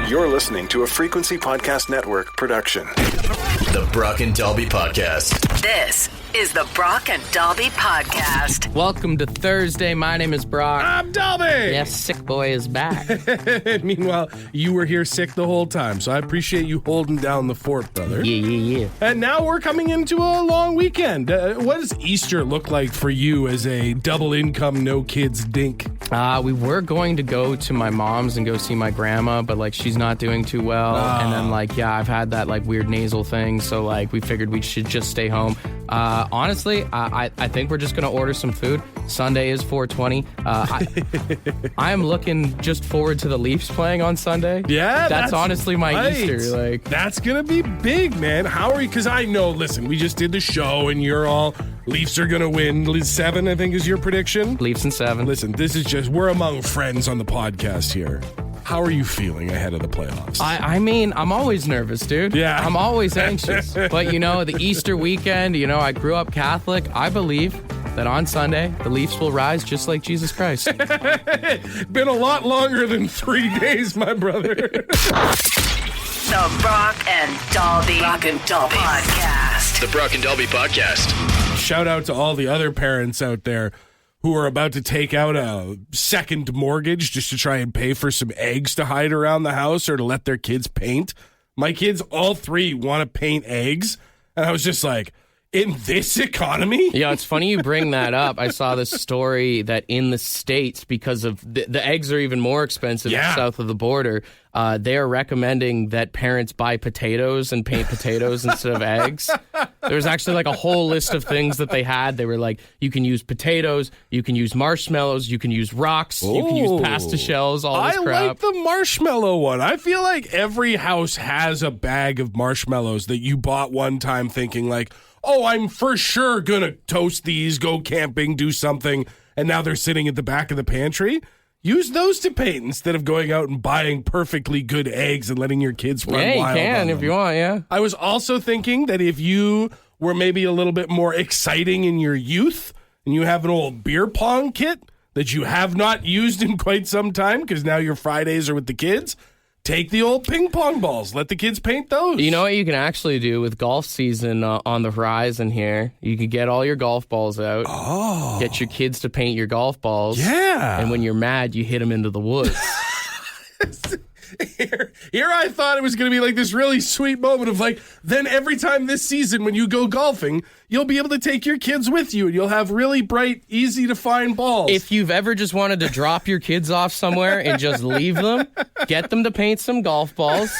You're listening to a Frequency Podcast Network production. The Brock and Dalby Podcast. This is the Brock and Dalby Podcast. Welcome to Thursday. My name is Brock. I'm Dalby. Yes, sick boy is back. Meanwhile, you were here sick the whole time, so I appreciate you holding down the fort, brother. Yeah. And now we're coming into a long weekend. What does Easter look like for you as a double income, no kids dink? We were going to go to my mom's and go see my grandma, but she's not doing too well. And then I've had that weird nasal thing, so we figured we should just stay home. Honestly, I think we're just gonna order some food. Sunday is 420. I'm looking just forward to the Leafs playing on Sunday. Yeah, that's honestly my right. Easter. That's gonna be big, man. How are you? Because I know. Listen, we just did the show, and you're all Leafs are gonna win 7. I think is your prediction. Leafs in 7. Listen, this is just we're among friends on the podcast here. How are you feeling ahead of the playoffs? I mean, I'm always nervous, dude. Yeah. I'm always anxious. But, the Easter weekend, I grew up Catholic. I believe that on Sunday, the Leafs will rise just like Jesus Christ. Been a lot longer than 3 days, my brother. The Brock and Dalby Podcast. The Brock and Dalby Podcast. Shout out to all the other parents out there who are about to take out a second mortgage just to try and pay for some eggs to hide around the house or to let their kids paint. My kids, all 3, want to paint eggs. And I was just like, in this economy? Yeah, it's funny you bring that up. I saw this story that in the States, because of the eggs are even more expensive south of the border, they are recommending that parents buy potatoes and paint potatoes instead of eggs. There was actually a whole list of things that they had. They were like, you can use potatoes, you can use marshmallows, you can use rocks, you can use pasta shells, all this crap. I like the marshmallow one. I feel like every house has a bag of marshmallows that you bought one time thinking oh, I'm for sure going to toast these, go camping, do something, and now they're sitting at the back of the pantry. Use those to paint instead of going out and buying perfectly good eggs and letting your kids run wild. Yeah, you can if you want, yeah. I was also thinking that if you were maybe a little bit more exciting in your youth and you have an old beer pong kit that you have not used in quite some time because now your Fridays are with the kids, take the old ping pong balls. Let the kids paint those. You know what you can actually do with golf season on the horizon here? You can get all your golf balls out. Oh. Get your kids to paint your golf balls. Yeah. And when you're mad, you hit them into the woods. Here I thought it was going to be this really sweet moment of then every time this season when you go golfing, you'll be able to take your kids with you and you'll have really bright, easy to find balls. If you've ever just wanted to drop your kids off somewhere and just leave them, get them to paint some golf balls.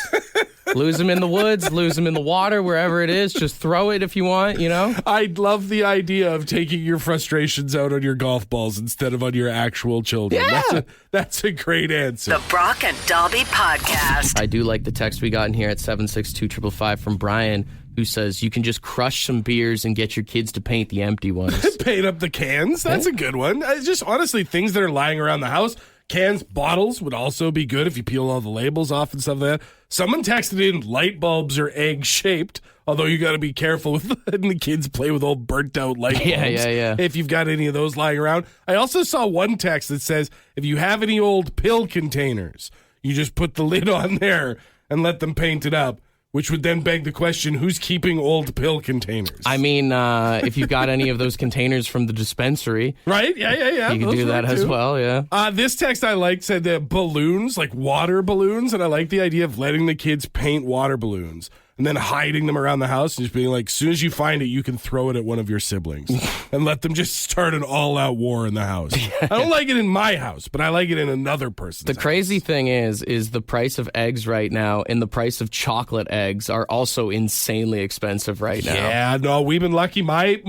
Lose them in the woods, lose them in the water, wherever it is. Just throw it if you want, I love the idea of taking your frustrations out on your golf balls instead of on your actual children. Yeah. That's a great answer. The Brock and Dalby Podcast. I do like the text we got in here at 762-555 from Brian, who says you can just crush some beers and get your kids to paint the empty ones. Paint up the cans. That's a good one. Just honestly, things that are lying around the house. Cans, bottles would also be good if you peel all the labels off and stuff like that. Someone texted in light bulbs are egg-shaped, although you got to be careful with letting the kids play with old burnt-out light bulbs. Yeah. If you've got any of those lying around. I also saw one text that says, if you have any old pill containers, you just put the lid on there and let them paint it up. Which would then beg the question, who's keeping old pill containers? I mean, if you've got any of those containers from the dispensary. Right? Yeah. You can do that as well, yeah. This text I liked said that balloons, water balloons, and I like the idea of letting the kids paint water balloons and then hiding them around the house and just being as soon as you find it, you can throw it at one of your siblings and let them just start an all-out war in the house. I don't like it in my house, but I like it in another person's house. The crazy thing is the price of eggs right now and the price of chocolate eggs are also insanely expensive right now. Yeah, no, we've been lucky. My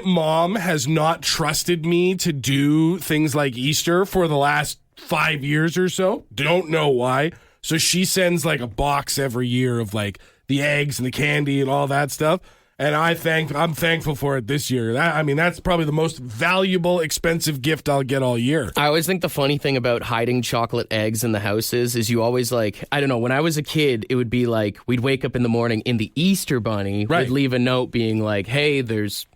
mom has not trusted me to do things like Easter for the last 5 years or so. Don't know why. So she sends a box every year of the eggs and the candy and all that stuff. And I'm thankful for it this year. That's probably the most valuable, expensive gift I'll get all year. I always think the funny thing about hiding chocolate eggs in the house is you always I don't know, when I was a kid, it would be we'd wake up in the morning and the Easter Bunny would leave a note being hey, there's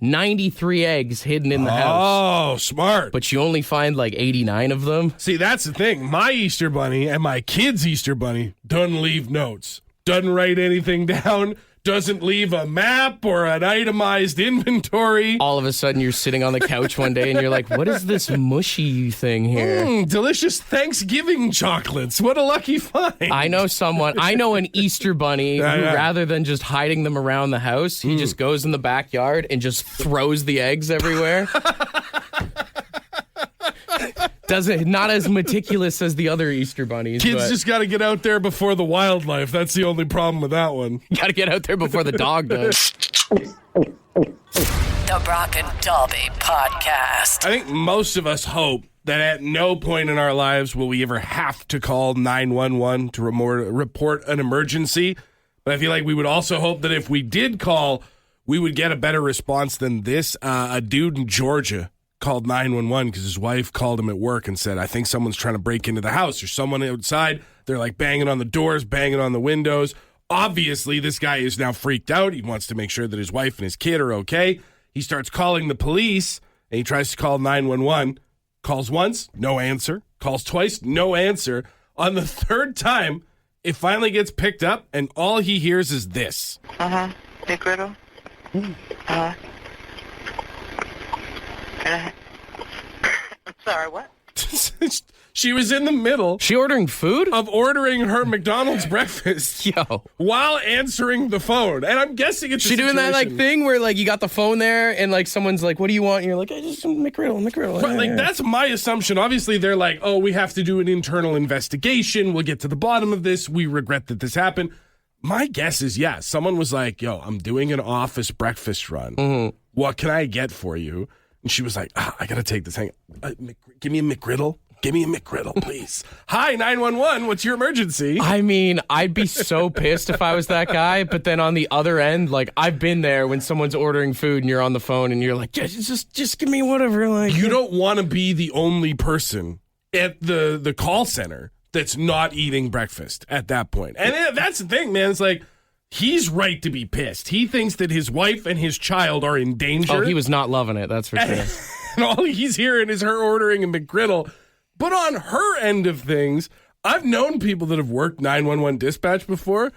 93 eggs hidden in the house. Oh, smart. But you only find like 89 of them. See, that's the thing. My Easter Bunny and my kid's Easter Bunny doesn't leave notes, doesn't write anything down, doesn't leave a map or an itemized inventory. All of a sudden, you're sitting on the couch one day and you're like, what is this mushy thing here? Delicious Thanksgiving chocolates. What a lucky find. I know an Easter Bunny who, rather than just hiding them around the house, he just goes in the backyard and just throws the eggs everywhere. Not as meticulous as the other Easter bunnies. Kids just got to get out there before the wildlife. That's the only problem with that one. Got to get out there before the dog does. The Brock and Dalby Podcast. I think most of us hope that at no point in our lives will we ever have to call 911 to report an emergency. But I feel like we would also hope that if we did call, we would get a better response than this. A dude in Georgia called 911 because his wife called him at work and said, I think someone's trying to break into the house. There's someone outside. They're like banging on the doors, banging on the windows. Obviously, this guy is now freaked out. He wants to make sure that his wife and his kid are okay. He starts calling the police and he tries to call 911. Calls once, no answer. Calls twice, no answer. On the third time, it finally gets picked up and all he hears is this. Big riddle? I'm sorry, what? She was in the middle She ordering food? of ordering her McDonald's breakfast Yo. while answering the phone. And I'm guessing it's She doing that like thing where like you got the phone there and like someone's like, what do you want? And you're like, I just McGriddle. But, like, that's my assumption. Obviously, they're like, oh, we have to do an internal investigation. We'll get to the bottom of this. We regret that this happened. My guess is, yeah, someone was like, yo, I'm doing an office breakfast run. Mm-hmm. What can I get for you? And she was like, I got to take this thing. Give me a McGriddle. Give me a McGriddle, please. Hi, 911. What's your emergency? I mean, I'd be so pissed if I was that guy. But then on the other end, like I've been there when someone's ordering food and you're on the phone and you're like, just give me whatever. Like You don't want to be the only person at the call center that's not eating breakfast at that point. And that's the thing, man. It's like, he's right to be pissed. He thinks that his wife and his child are in danger. Oh, he was not loving it. That's for sure. And all he's hearing is her ordering a McGriddle. But on her end of things, I've known people that have worked 911 dispatch before.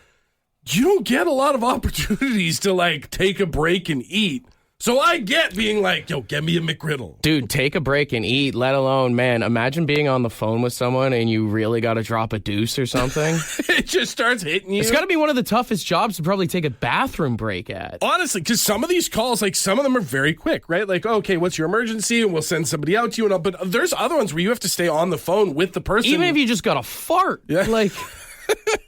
You don't get a lot of opportunities to like take a break and eat. So I get being like, yo, get me a McGriddle. Dude, take a break and eat, let alone, man, imagine being on the phone with someone and you really got to drop a deuce or something. It just starts hitting you. It's got to be one of the toughest jobs to probably take a bathroom break at. Honestly, because some of these calls, like some of them are very quick, right? Like, okay, what's your emergency? And we'll send somebody out to you. And all. But there's other ones where you have to stay on the phone with the person. Even if you just got a fart. Yeah. Like,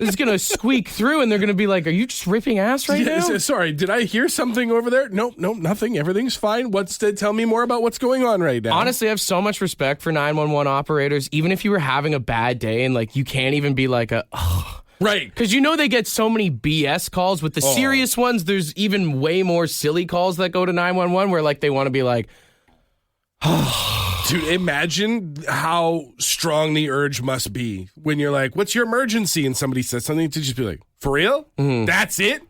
it's going to squeak through and they're going to be like, are you just ripping ass right now? Sorry, did I hear something over there? Nope, nothing. Everything's fine. Tell me more about what's going on right now. Honestly, I have so much respect for 911 operators. Even if you were having a bad day and like you can't even be like right. Because you know they get so many BS calls. With the serious ones, there's even way more silly calls that go to 911 where like they want to be like, Dude, imagine how strong the urge must be when you're like, what's your emergency? And somebody says something to just be like, for real? Mm-hmm. That's it?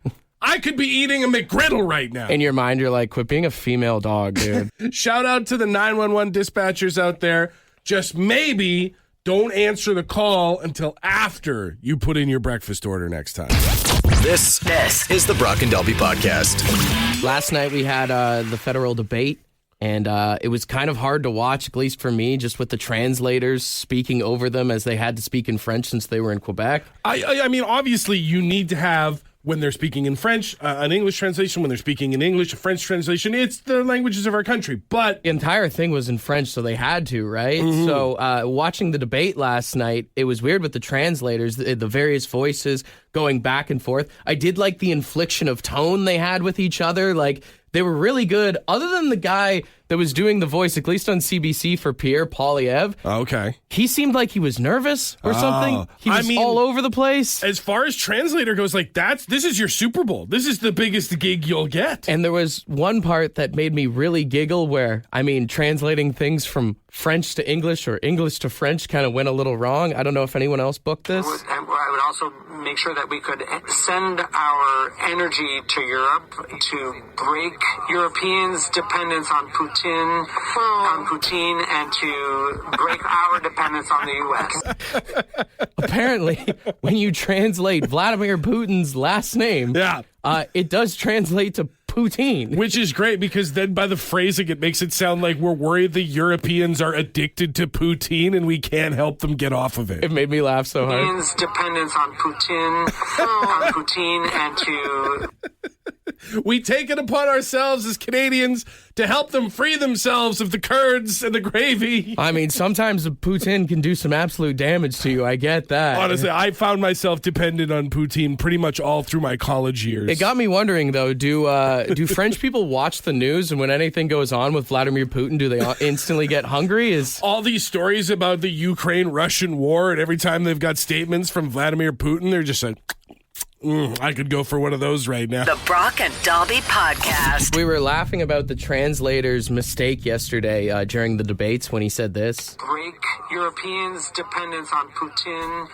I could be eating a McGriddle right now. In your mind, you're like, quit being a female dog, dude. Shout out to the 911 dispatchers out there. Just maybe don't answer the call until after you put in your breakfast order next time. This is the Brock and Dalby Podcast. Last night we had the federal debate. And it was kind of hard to watch, at least for me, just with the translators speaking over them as they had to speak in French since they were in Quebec. I mean, obviously, you need to have, when they're speaking in French, an English translation. When they're speaking in English, a French translation. It's the languages of our country. But the entire thing was in French, so they had to, right? Mm-hmm. So watching the debate last night, it was weird with the translators, the various voices going back and forth. I did like the infliction of tone they had with each other. Like, they were really good, other than the guy that was doing the voice, at least on CBC for Pierre Poilievre. Okay. He seemed like he was nervous or something. He was all over the place. As far as translator goes, like this is your Super Bowl. This is the biggest gig you'll get. And there was one part that made me really giggle where, I mean, translating things from French to English or English to French kind of went a little wrong. I don't know if anyone else booked this. And I would also make sure that we could send our energy to Europe to break Europeans' dependence on Putin, and to break our dependence on the U.S. Apparently, when you translate Vladimir Putin's last name, it does translate to Poutine. Which is great because then by the phrasing, it makes it sound like we're worried the Europeans are addicted to poutine and we can't help them get off of it. It made me laugh so hard. Putin's dependence on Putin, and to... We take it upon ourselves as Canadians to help them free themselves of the curds and the gravy. I mean, sometimes a poutine can do some absolute damage to you. I get that. Honestly, I found myself dependent on poutine pretty much all through my college years. It got me wondering, though, do French people watch the news, and when anything goes on with Vladimir Putin, do they instantly get hungry? All these stories about the Ukraine-Russian war, and every time they've got statements from Vladimir Putin, they're just like... I could go for one of those right now. The Brock and Dalby Podcast. We were laughing about the translator's mistake yesterday during the debates when he said this. Break Europeans' dependence on Putin,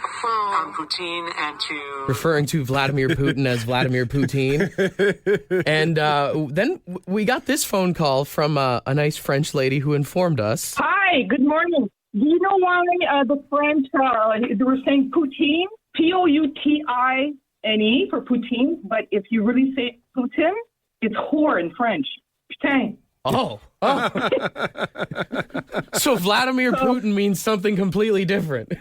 and to... Referring to Vladimir Putin as Vladimir Poutine. And then we got this phone call from a nice French lady who informed us. Hi, good morning. Do you know why the French, they were saying poutine? Poutine for poutine, but if you really say Putin, it's whore in French. Putain. Oh. So Vladimir Putin means something completely different.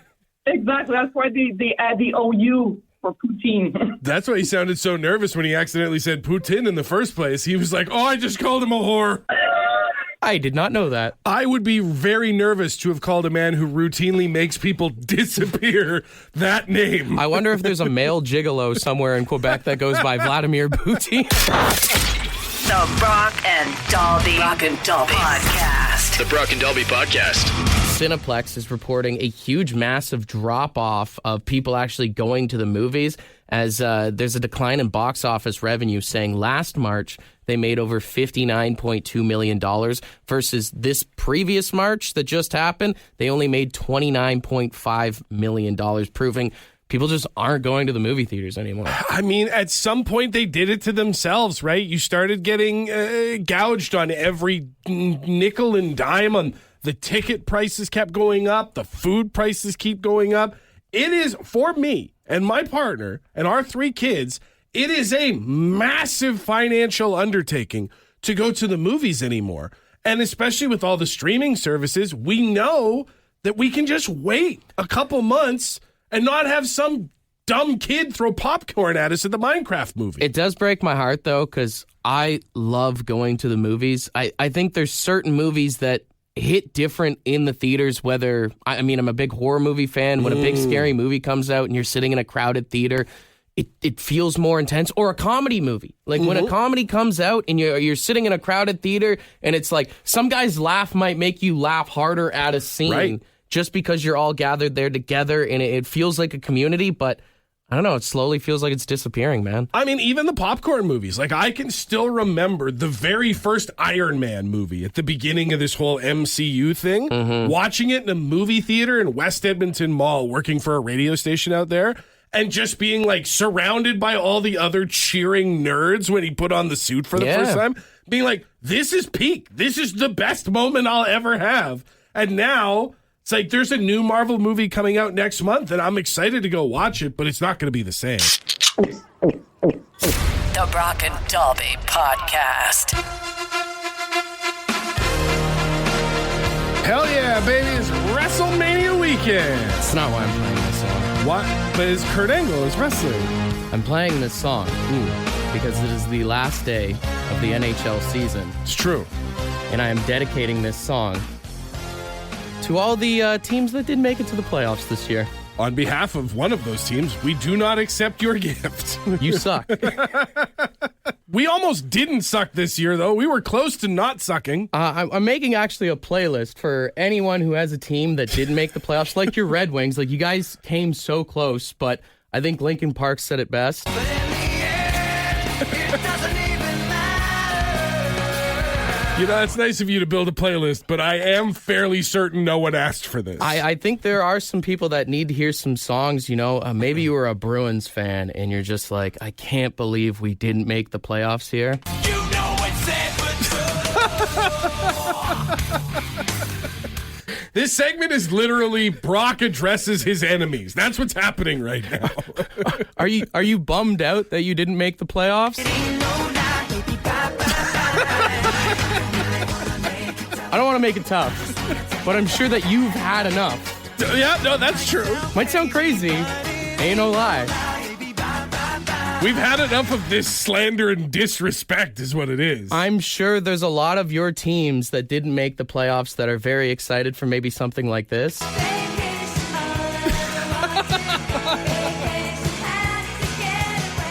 Exactly. That's why they add the OU for poutine. That's why he sounded so nervous when he accidentally said Putin in the first place. He was like, I just called him a whore. I did not know that. I would be very nervous to have called a man who routinely makes people disappear that name. I wonder if there's a male gigolo somewhere in Quebec that goes by Vladimir Putin. The Brock and Dalby Podcast. The Brock and Dalby Podcast. Cineplex is reporting a huge, massive drop-off of people actually going to the movies as there's a decline in box office revenue, saying last March they made over $59.2 million versus this previous March that just happened, they only made $29.5 million, proving people just aren't going to the movie theaters anymore. I mean, at some point they did it to themselves, right? You started getting gouged on every nickel and dime. On the ticket prices kept going up. The food prices keep going up. It is, for me and my partner and our 3 kids, it is a massive financial undertaking to go to the movies anymore. And especially with all the streaming services, we know that we can just wait a couple months and not have some dumb kid throw popcorn at us at the Minecraft movie. It does break my heart, though, because I love going to the movies. I think there's certain movies that hit different in the theaters, whether, I mean, I'm a big horror movie fan. When a big scary movie comes out and you're sitting in a crowded theater, it feels more intense. Or a comedy movie. Like when a comedy comes out and you're sitting in a crowded theater and it's like some guy's laugh might make you laugh harder at a scene. Right. Just because you're all gathered there together and it feels like a community, but I don't know, it slowly feels like it's disappearing, man. I mean, even the popcorn movies. Like, I can still remember the very first Iron Man movie at the beginning of this whole MCU thing. Watching it in a movie theater in West Edmonton Mall, working for a radio station out there, and just being, like, surrounded by all the other cheering nerds when he put on the suit for the first time. Being like, this is peak. This is the best moment I'll ever have. And now... it's like there's a new Marvel movie coming out next month, and I'm excited to go watch it, but it's not going to be the same. The Brock and Dalby Podcast. Hell yeah, baby, it's WrestleMania weekend. That's not why I'm playing this song. What? But it's Kurt Angle is wrestling. I'm playing this song because it is the last day of the NHL season. It's true. And I am dedicating this song to all the teams that did make it to the playoffs this year. On behalf of one of those teams, we do not accept your gift. You suck. We almost didn't suck this year, though. We were close to not sucking. I'm making actually a playlist for anyone who has a team that didn't make the playoffs, like your Red Wings. Like, you guys came so close, but I think Linkin Park said it best. You know, it's nice of you to build a playlist, but I am fairly certain no one asked for this. I think there are some people that need to hear some songs, you know. Maybe you were a Bruins fan and you're just like, I can't believe we didn't make the playoffs here. You know it's sad, This segment is literally Brock addresses his enemies. That's what's happening right now. Are you bummed out that you didn't make the playoffs? I don't want to make it tough, but I'm sure that you've had enough. Yeah, no, that's true. Might sound crazy. Ain't no lie. We've had enough of this slander and disrespect is what it is. I'm sure there's a lot of your teams that didn't make the playoffs that are very excited for maybe something like this.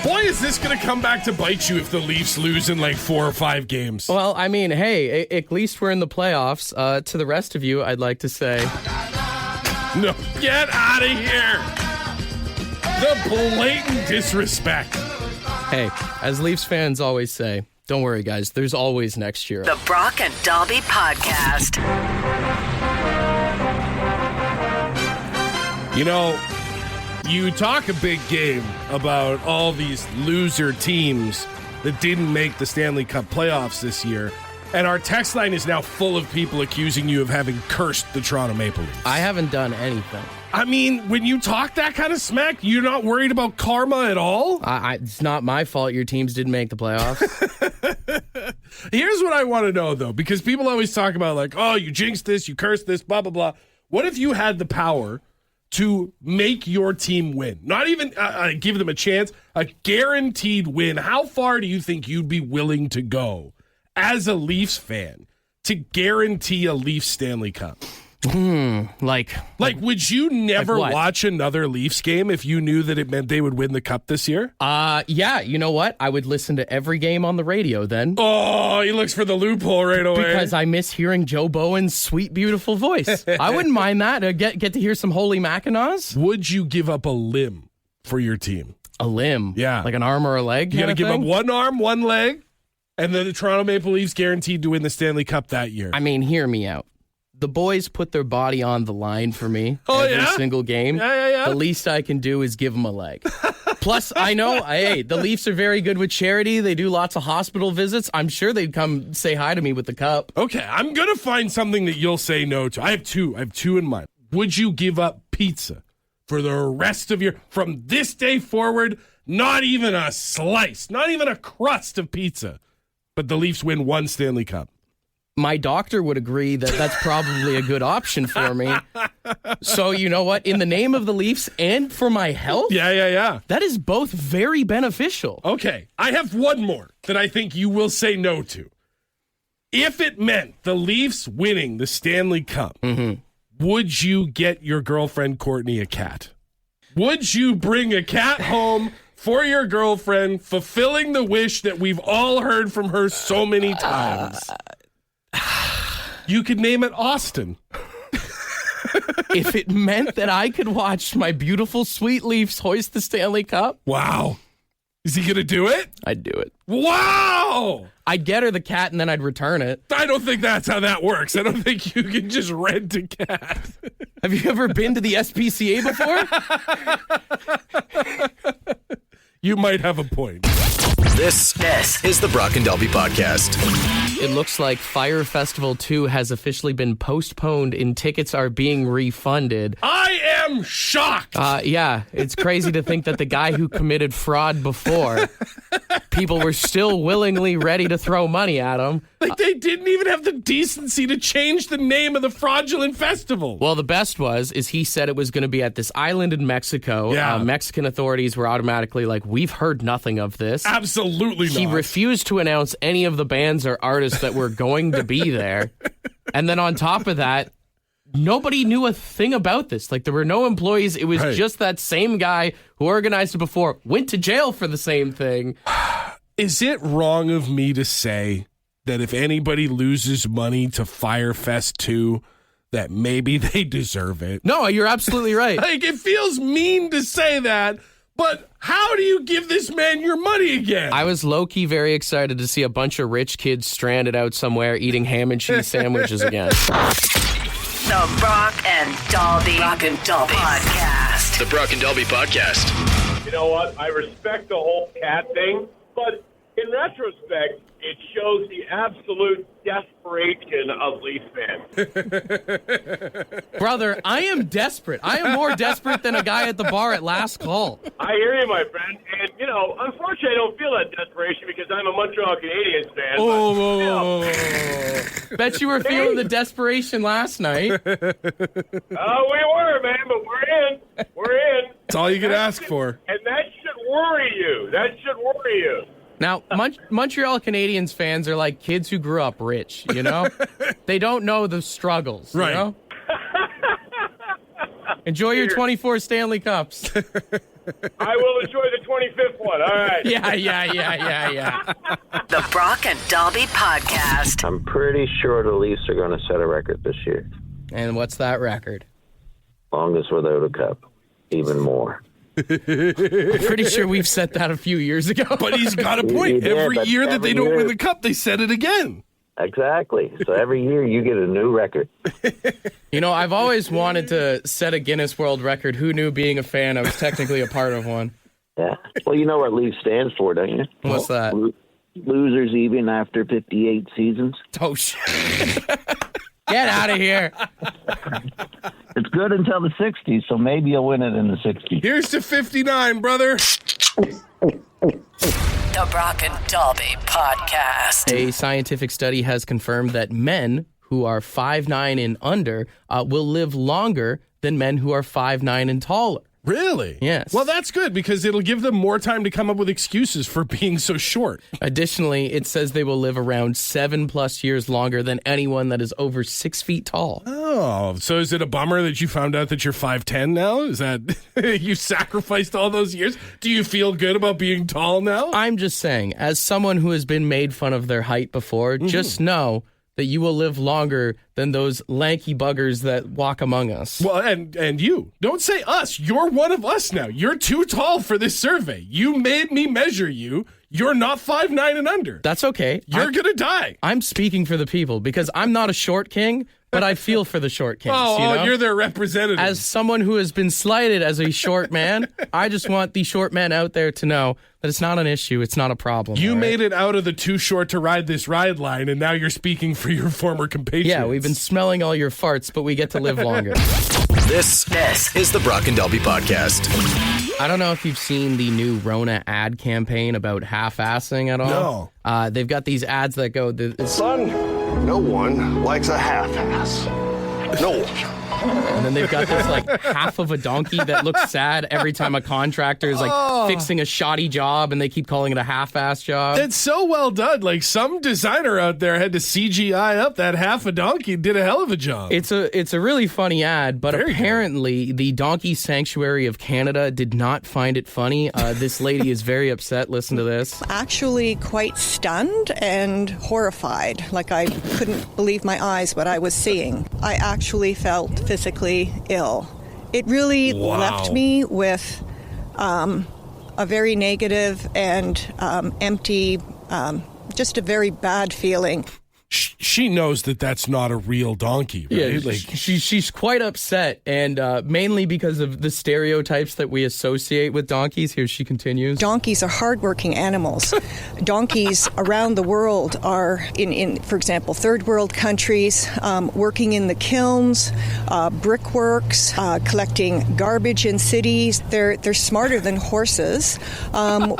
Boy, is this going to come back to bite you if the Leafs lose in like 4 or 5 games. Well, I mean, hey, at least we're in the playoffs. To the rest of you, I'd like to say... No, get out of here. The blatant disrespect. Hey, as Leafs fans always say, don't worry, guys. There's always next year. The Brock and Dalby Podcast. You know, you talk a big game about all these loser teams that didn't make the Stanley Cup playoffs this year, and our text line is now full of people accusing you of having cursed the Toronto Maple Leafs. I haven't done anything. I mean, when you talk that kind of smack, you're not worried about karma at all? It's not my fault your teams didn't make the playoffs. Here's what I want to know, though, because people always talk about, like, oh, you jinxed this, you cursed this, blah, blah, blah. What if you had the power to make your team win? Not even give them a chance, a guaranteed win. How far do you think you'd be willing to go as a Leafs fan to guarantee a Leafs Stanley Cup? Like, would you never like watch another Leafs game if you knew that it meant they would win the Cup this year? Yeah, you know what? I would listen to every game on the radio then. Oh, he looks for the loophole right away. Because I miss hearing Joe Bowen's sweet, beautiful voice. I wouldn't mind that. Get to hear some Holy Mackinaws. Would you give up a limb for your team? A limb? Yeah. Like an arm or a leg? You got to give up one arm, one leg, and then the Toronto Maple Leafs guaranteed to win the Stanley Cup that year. I mean, hear me out. The boys put their body on the line for me every single game. Yeah. The least I can do is give them a leg. Plus, I know, hey, the Leafs are very good with charity. They do lots of hospital visits. I'm sure they'd come say hi to me with the cup. Okay, I'm going to find something that you'll say no to. I have two in mind. Would you give up pizza for the rest of from this day forward, not even a slice, not even a crust of pizza, but the Leafs win one Stanley Cup? My doctor would agree that that's probably a good option for me. So, you know what? In the name of the Leafs and for my health? Yeah. That is both very beneficial. Okay, I have one more that I think you will say no to. If it meant the Leafs winning the Stanley Cup, would you get your girlfriend Courtney a cat? Would you bring a cat home for your girlfriend, fulfilling the wish that we've all heard from her so many times? You could name it Austin. If it meant that I could watch my beautiful, sweet Leafs hoist the Stanley Cup. Wow. Is he going to do it? I'd do it. Wow. I'd get her the cat and then I'd return it. I don't think that's how that works. I don't think you can just rent a cat. Have you ever been to the SPCA before? You might have a point. This is the Brock and Dalby Podcast. It looks like Fire Festival 2 has officially been postponed and tickets are being refunded. I am shocked. Yeah, it's crazy to think that the guy who committed fraud before, people were still willingly ready to throw money at him. Like they didn't even have the decency to change the name of the fraudulent festival. Well, the best is he said it was going to be at this island in Mexico. Yeah. Mexican authorities were automatically like, we've heard nothing of this. Absolutely not. He refused to announce any of the bands or artists that were going to be there. And then on top of that, nobody knew a thing about this. Like, there were no employees. It was just that same guy who organized it before, went to jail for the same thing. Is it wrong of me to say that if anybody loses money to Firefest 2, that maybe they deserve it? No, you're absolutely right. Like, it feels mean to say that, But how do you give this man your money again? I was low-key very excited to see a bunch of rich kids stranded out somewhere eating ham and cheese sandwiches again. The Brock and Dalby Podcast. The Brock and Dalby Podcast. You know what? I respect the whole cat thing, but in retrospect, it shows the absolute desperation of Leafs fans. Brother, I am desperate. I am more desperate than a guy at the bar at last call. I hear you, my friend. And, unfortunately, I don't feel that desperation because I'm a Montreal Canadiens fan. Bet you were feeling the desperation last night. We were, man, but we're in. That's all you could ask for. And that should worry you. Now, Montreal Canadiens fans are like kids who grew up rich, you know? They don't know the struggles, right. You know? Enjoy your 24 Stanley Cups. I will enjoy the 25th one, all right. Yeah. The Brock and Dalby Podcast. I'm pretty sure the Leafs are going to set a record this year. And what's that record? Longest without a cup. Even more. I'm pretty sure we've set that a few years ago. But he's got a point. Every year that they don't win the cup, they set it again. Exactly. So every year you get a new record. I've always wanted to set a Guinness World Record. Who knew, being a fan, I was technically a part of one. Yeah. Well, you know what Leafs stands for, don't you? What's that? Losers even after 58 seasons. Oh, shit. Get out of here. It's good until the 60s, so maybe you'll win it in the 60s. Here's to 59, brother. The Brock and Dalby Podcast. A scientific study has confirmed that men who are 5'9" and under will live longer than men who are 5'9" and taller. Really? Yes. Well, that's good because it'll give them more time to come up with excuses for being so short. Additionally, it says they will live around 7+ years longer than anyone that is over 6 feet tall. Oh, so is it a bummer that you found out that you're 5'10" now? Is that you sacrificed all those years? Do you feel good about being tall now? I'm just saying, as someone who has been made fun of their height before, just know that you will live longer than those lanky buggers that walk among us. Well, and you. Don't say us. You're one of us now. You're too tall for this survey. You made me measure you. You're not 5'9" and under. That's okay. You're going to die. I'm speaking for the people because I'm not a short king, but I feel for the short kings. You're their representative. As someone who has been slighted as a short man, I just want the short men out there to know that it's not an issue. It's not a problem. You made it out of the too short to ride this ride line, and now you're speaking for your former compatriots. Yeah, we've been smelling all your farts, but we get to live longer. This is the Brock and Dalby Podcast. I don't know if you've seen the new Rona ad campaign about half-assing at all. No. They've got these ads that go... Son, no one likes a half-ass. No one. And then they've got this half of a donkey that looks sad every time a contractor is fixing a shoddy job and they keep calling it a half-ass job. It's so well done. Some designer out there had to CGI up that half a donkey and did a hell of a job. It's a really funny ad, but apparently the Donkey Sanctuary of Canada did not find it funny. This lady is very upset. Listen to this. Actually quite stunned and horrified. I couldn't believe my eyes what I was seeing. I actually felt physically ill. It really left me with a very negative and empty, just a very bad feeling. She knows that that's not a real donkey, right? Yeah, she's quite upset, and mainly because of the stereotypes that we associate with donkeys. Here she continues. Donkeys are hardworking animals. Donkeys around the world are, in for example, third world countries, working in the kilns, brickworks, collecting garbage in cities. They're smarter than horses.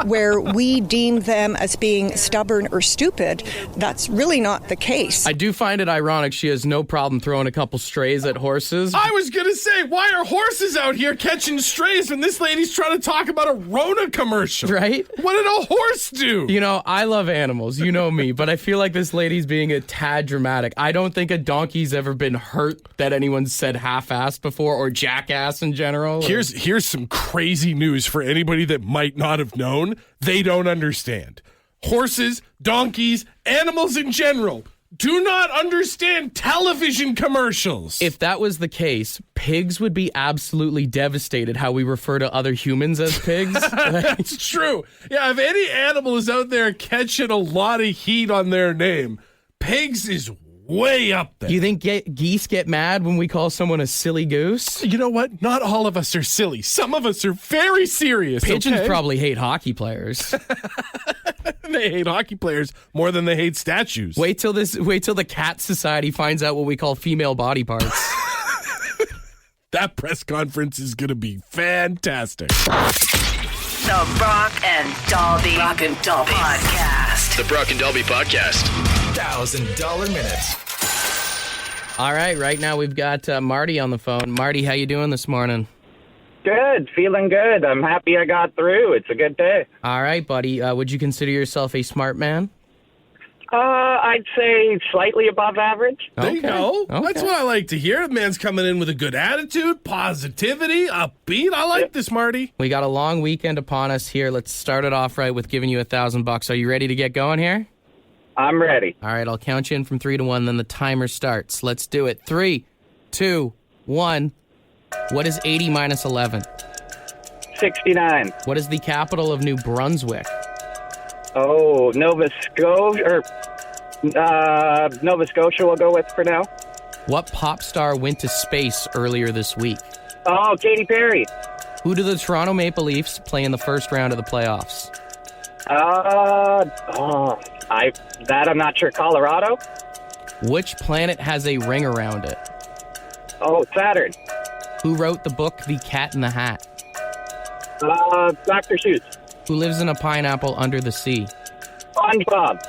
Where we deem them as being stubborn or stupid, that's really not the case. I do find it ironic she has no problem throwing a couple strays at horses. I was going to say, why are horses out here catching strays when this lady's trying to talk about a Rona commercial? Right? What did a horse do? I love animals. You know me, but I feel like this lady's being a tad dramatic. I don't think a donkey's ever been hurt that anyone's said half-assed before or jackass in general. Here's some crazy news for anybody that might not have known. They don't understand. Horses, donkeys, animals in general do not understand television commercials. If that was the case, pigs would be absolutely devastated how we refer to other humans as pigs. That's true. Yeah, if any animal is out there catching a lot of heat on their name, pigs is way up there. Do you think geese get mad when we call someone a silly goose? You know what? Not all of us are silly. Some of us are very serious. Pigeons probably hate hockey players. They hate hockey players more than they hate statues. Wait till the Cat Society finds out what we call female body parts. That press conference is going to be fantastic. The Brock and Dalby Podcast. The Brock and Dalby Podcast. $1,000 minutes. All right now we've got Marty on the phone. Marty, how you doing this morning? Good, feeling good. I'm happy I got through. It's a good day. All right, buddy. Would you consider yourself a smart man? I'd say slightly above average. There you go. Okay. That's what I like to hear. The man's coming in with a good attitude, positivity, upbeat. I like this, Marty. We got a long weekend upon us here. Let's start it off right with giving you $1,000. Are you ready to get going here? I'm ready. All right, I'll count you in from 3 to 1, then the timer starts. Let's do it. 3, 2, 1. What is 80 minus 11? 69. What is the capital of New Brunswick? Oh, Nova Scotia we'll go with for now. What pop star went to space earlier this week? Oh, Katy Perry. Who do the Toronto Maple Leafs play in the first round of the playoffs? I'm not sure. Colorado? Which planet has a ring around it? Oh, Saturn. Who wrote the book The Cat in the Hat? Dr. Seuss. Who lives in a pineapple under the sea? SpongeBob.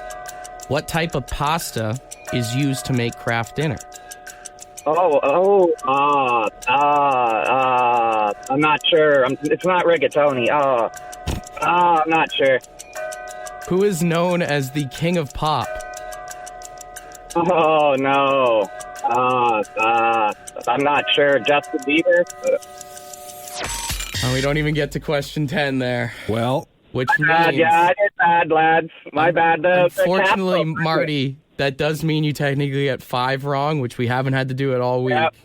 What type of pasta is used to make Kraft dinner? I'm not sure. It's not rigatoni. I'm not sure. Who is known as the King of Pop? Oh, no. I'm not sure. Justin Bieber? Oh, we don't even get to question 10 there. Well, which means... Yeah, I did bad, lads. My bad. Unfortunately, Marty, that does mean you technically get 5 wrong, which we haven't had to do it all week. Yep.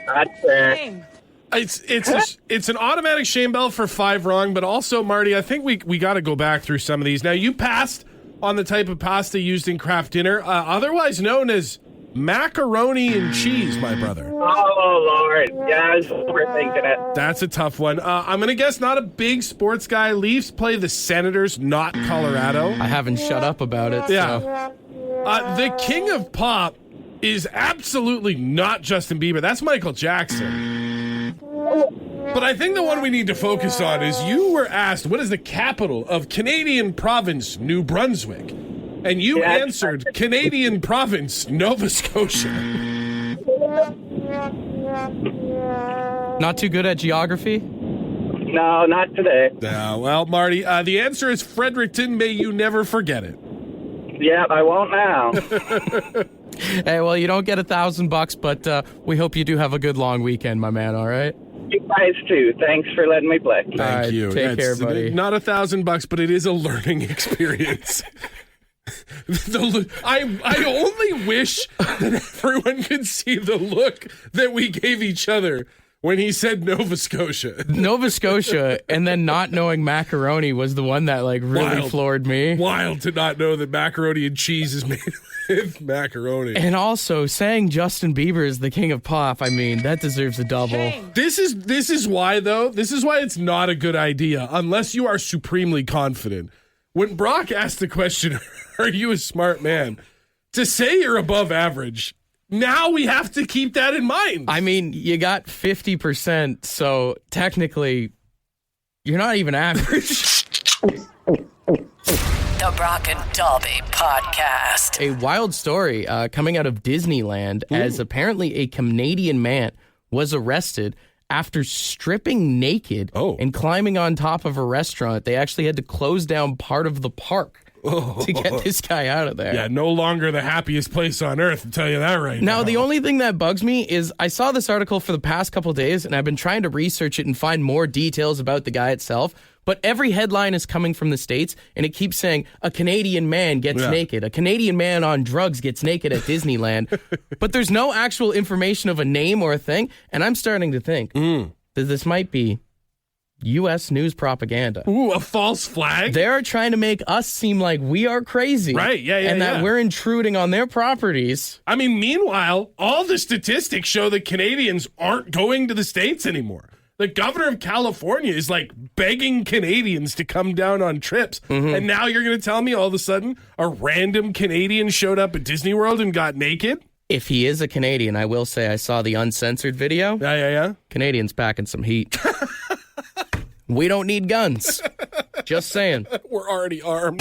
That's fair. It's an automatic shame bell for 5 wrong, but also, Marty, I think we got to go back through some of these. Now, you passed on the type of pasta used in Kraft dinner, otherwise known as macaroni and cheese, my brother. Oh, Lord. Yeah, I was overthinking it. That's a tough one. I'm going to guess not a big sports guy. Leafs play the Senators, not Colorado. I haven't shut up about it. Yeah. So. The King of Pop is absolutely not Justin Bieber. That's Michael Jackson. But I think the one we need to focus on is you were asked, what is the capital of Canadian province, New Brunswick? And you answered Canadian province, Nova Scotia. Not too good at geography? No, not today. Well, Marty, the answer is Fredericton. May you never forget it. Yeah, I won't now. Hey, well, you don't get $1,000, but we hope you do have a good long weekend, my man, all right? You guys too. Thanks for letting me play. Thank you. Take care, buddy. Not $1,000, but it is a learning experience. I only wish that everyone could see the look that we gave each other when he said Nova Scotia. Nova Scotia, and then not knowing macaroni was the one that really floored me. Wild to not know that macaroni and cheese is made with macaroni. And also saying Justin Bieber is the King of Pop, I mean, that deserves a double. This is why, though. This is why it's not a good idea unless you are supremely confident. When Brock asked the question, are you a smart man? To say you're above average, now we have to keep that in mind. I mean, you got 50%, so technically, you're not even average. The Brock and Dalby Podcast. A wild story coming out of Disneyland as apparently a Canadian man was arrested after stripping naked and climbing on top of a restaurant. They actually had to close down part of the park to get this guy out of there. Yeah, no longer the happiest place on earth, I'll tell you that right now. Now, the only thing that bugs me is I saw this article for the past couple days, and I've been trying to research it and find more details about the guy itself. But every headline is coming from the States, and it keeps saying, a Canadian man gets naked. A Canadian man on drugs gets naked at Disneyland. But there's no actual information of a name or a thing. And I'm starting to think that this might be U.S. news propaganda. Ooh, a false flag? They're trying to make us seem like we are crazy. Right, and that we're intruding on their properties. I mean, meanwhile, all the statistics show that Canadians aren't going to the States anymore. The governor of California is like begging Canadians to come down on trips. And now you're going to tell me all of a sudden a random Canadian showed up at Disney World and got naked? If he is a Canadian, I will say I saw the uncensored video. Yeah. Canadians packing some heat. We don't need guns. Just saying. We're already armed.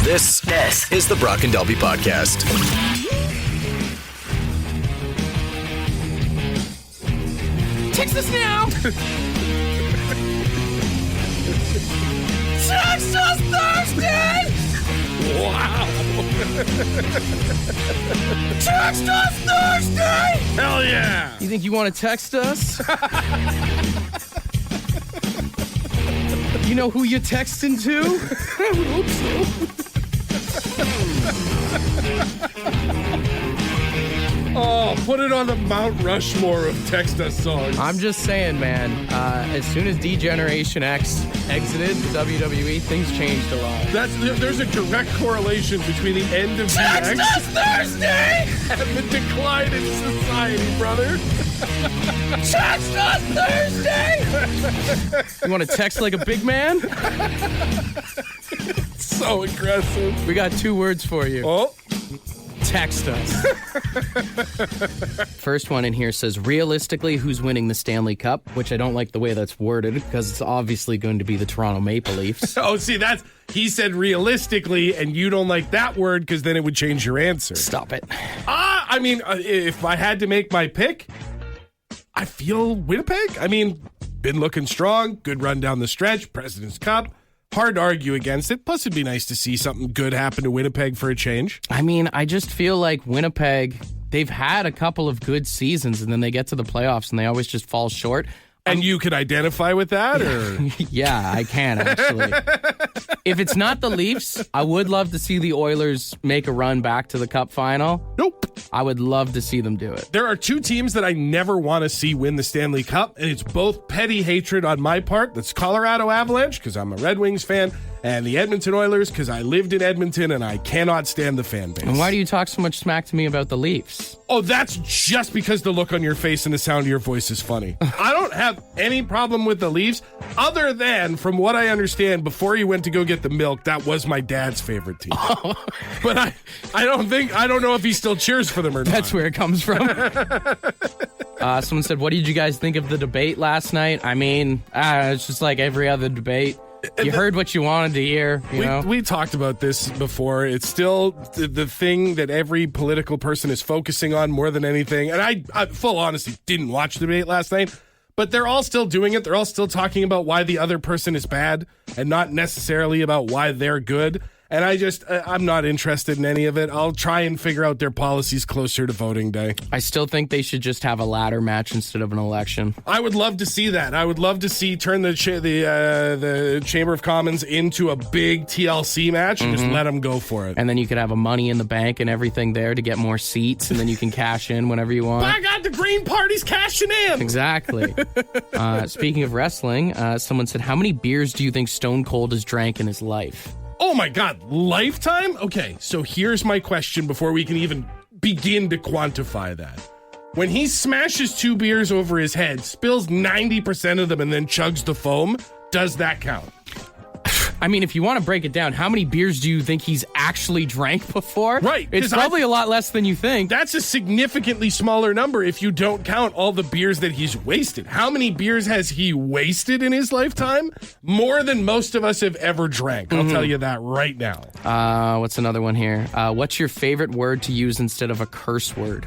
This is the Brock and Delby Podcast. Text us now. Text us Thursday. Wow. Text us Thursday. Hell yeah. You think you want to text us? You know who you're texting to? I would hope so. Oh, put it on the Mount Rushmore of text us songs. I'm just saying, man, as soon as D-Generation X exited the WWE, things changed a lot. There's a direct correlation between the end of Text DX us Thursday! and the decline in society, brother. Text us Thursday! You want to text like a big man? So aggressive. We got 2 words for you. Oh. Text us. First one in here says, realistically, who's winning the Stanley Cup? Which I don't like the way that's worded, because it's obviously going to be the Toronto Maple Leafs. Oh, see, he said realistically, and you don't like that word because then it would change your answer. Stop it. I mean, if I had to make my pick, I feel Winnipeg. I mean, been looking strong, good run down the stretch, President's Cup. Hard to argue against it. Plus, it'd be nice to see something good happen to Winnipeg for a change. I mean, I just feel like Winnipeg, they've had a couple of good seasons, and then they get to the playoffs, and they always just fall short. And you could identify with that? Or? Yeah, I can, actually. If it's not the Leafs, I would love to see the Oilers make a run back to the Cup final. Nope. I would love to see them do it. There are 2 teams that I never want to see win the Stanley Cup, and it's both petty hatred on my part. That's Colorado Avalanche, because I'm a Red Wings fan, and the Edmonton Oilers, because I lived in Edmonton, and I cannot stand the fan base. And why do you talk so much smack to me about the Leafs? Oh, that's just because the look on your face and the sound of your voice is funny. I don't have any problem with the Leafs, other than, from what I understand, before you went to go get the milk, that was my dad's favorite team. Oh. But I don't know if he still cheers for them or not. That's where it comes from. Someone said, what did you guys think of the debate last night? I mean, it's just like every other debate. You heard what you wanted to hear. We talked about this before. It's still the thing that every political person is focusing on more than anything. And I full honesty, didn't watch the debate last night. But they're all still doing it. They're all still talking about why the other person is bad and not necessarily about why they're good. And I'm not interested in any of it. I'll try and figure out their policies closer to voting day. I still think they should just have a ladder match instead of an election. I would love to see that. I would love to see turn the Chamber of Commons into a big TLC match and just let them go for it. And then you could have a money in the bank and everything there to get more seats, and then you can cash in whenever you want. I got the Green Party's cashing in. Exactly. Speaking of wrestling, someone said, how many beers do you think Stone Cold has drank in his life? Oh my God, lifetime? Okay, so here's my question before we can even begin to quantify that. When he smashes 2 beers over his head, spills 90% of them, and then chugs the foam, does that count? I mean, if you want to break it down, how many beers do you think he's actually drank before? Right. It's probably a lot less than you think. That's a significantly smaller number if you don't count all the beers that he's wasted. How many beers has he wasted in his lifetime? More than most of us have ever drank. I'll tell you that right now. What's another one here? What's your favorite word to use instead of a curse word?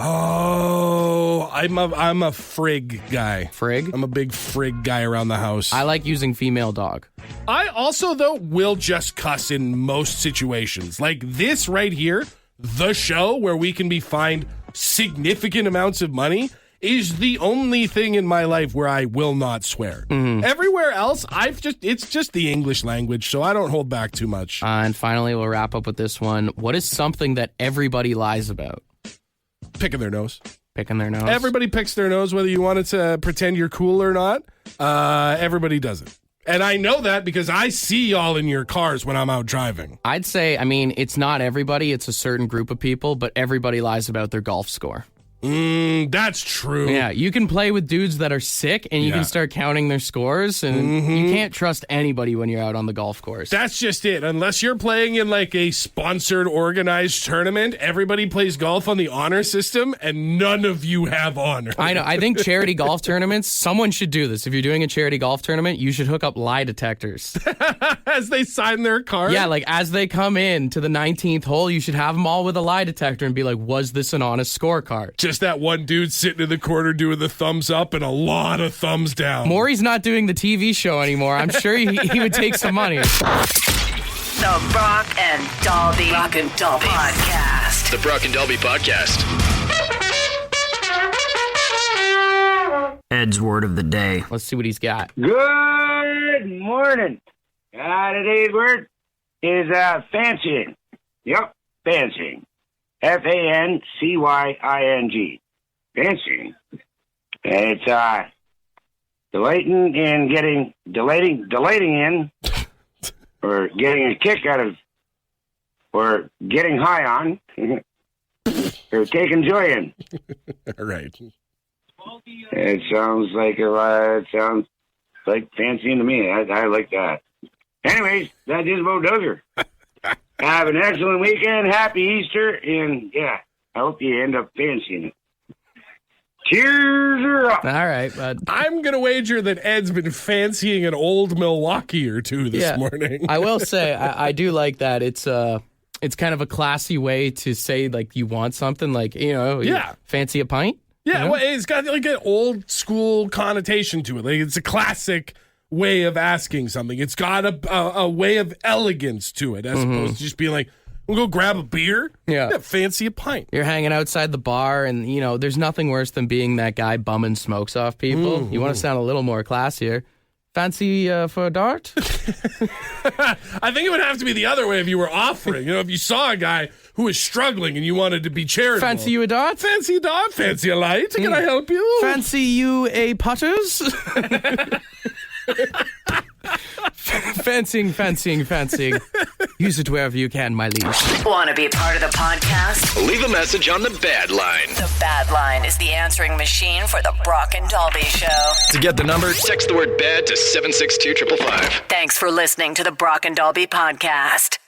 Oh, I'm a frig guy. Frig? I'm a big frig guy around the house. I like using female dog. I also, though, will just cuss in most situations. Like this right here, the show where we can be fined significant amounts of money is the only thing in my life where I will not swear. Everywhere else, it's just the English language, so I don't hold back too much. And finally, we'll wrap up with this one. What is something that everybody lies about? Picking their nose. Picking their nose? Everybody picks their nose, whether you wanted to pretend you're cool or not. Everybody does it. And I know that because I see y'all in your cars when I'm out driving. I'd say, it's not everybody. It's a certain group of people, but everybody lies about their golf score. That's true. Yeah, you can play with dudes that are sick and you can start counting their scores, and you can't trust anybody when you're out on the golf course. That's just it. Unless you're playing in like a sponsored, organized tournament, everybody plays golf on the honor system and none of you have honor. I know. I think charity golf tournaments, someone should do this. If you're doing a charity golf tournament, you should hook up lie detectors. As they sign their card? Yeah, like as they come in to the 19th hole, you should have them all with a lie detector and be like, was this an honest scorecard? Just that one dude sitting in the corner doing the thumbs up and a lot of thumbs down. Maury's not doing the TV show anymore. I'm sure he would take some money. The Brock and Dalby Podcast. The Brock and Dalby Podcast. Ed's word of the day. Let's see what he's got. Good morning. Today's word is fancying. Yep, fancying. Fancying. Fancying. It's delighting in or getting a kick out of, or getting high on, or taking joy in. Right. It sounds like fancying to me. I like that. Anyways, that just about does her. Have an excellent weekend. Happy Easter. And, yeah, I hope you end up fancying it. Cheers her up. All right, bud. I'm going to wager that Ed's been fancying an old Milwaukee or two this morning. I will say, I do like that. It's kind of a classy way to say, like, you want something. Like, fancy a pint? Yeah, well, it's got like an old school connotation to it. Like it's a classic way of asking something. It's got a way of elegance to it, as opposed to just being like, we'll go grab a beer. Yeah, fancy a pint. You're hanging outside the ber, and there's nothing worse than being that guy bumming smokes off people. You want to sound a little more classier. Fancy for a dart? I think it would have to be the other way if you were offering. If you saw a guy who was struggling and you wanted to be charitable. Fancy you a dart? Fancy a dart? Fancy a light? Can I help you? Fancy you a putters? Fancying. Use it wherever you can, my liege. Want to be part of the podcast? Leave a message on the Bad Line. The Bad Line is the answering machine for the Brock and Dalby Show. To get the number, text the word BAD to 762-555. Thanks for listening to the Brock and Dalby Podcast.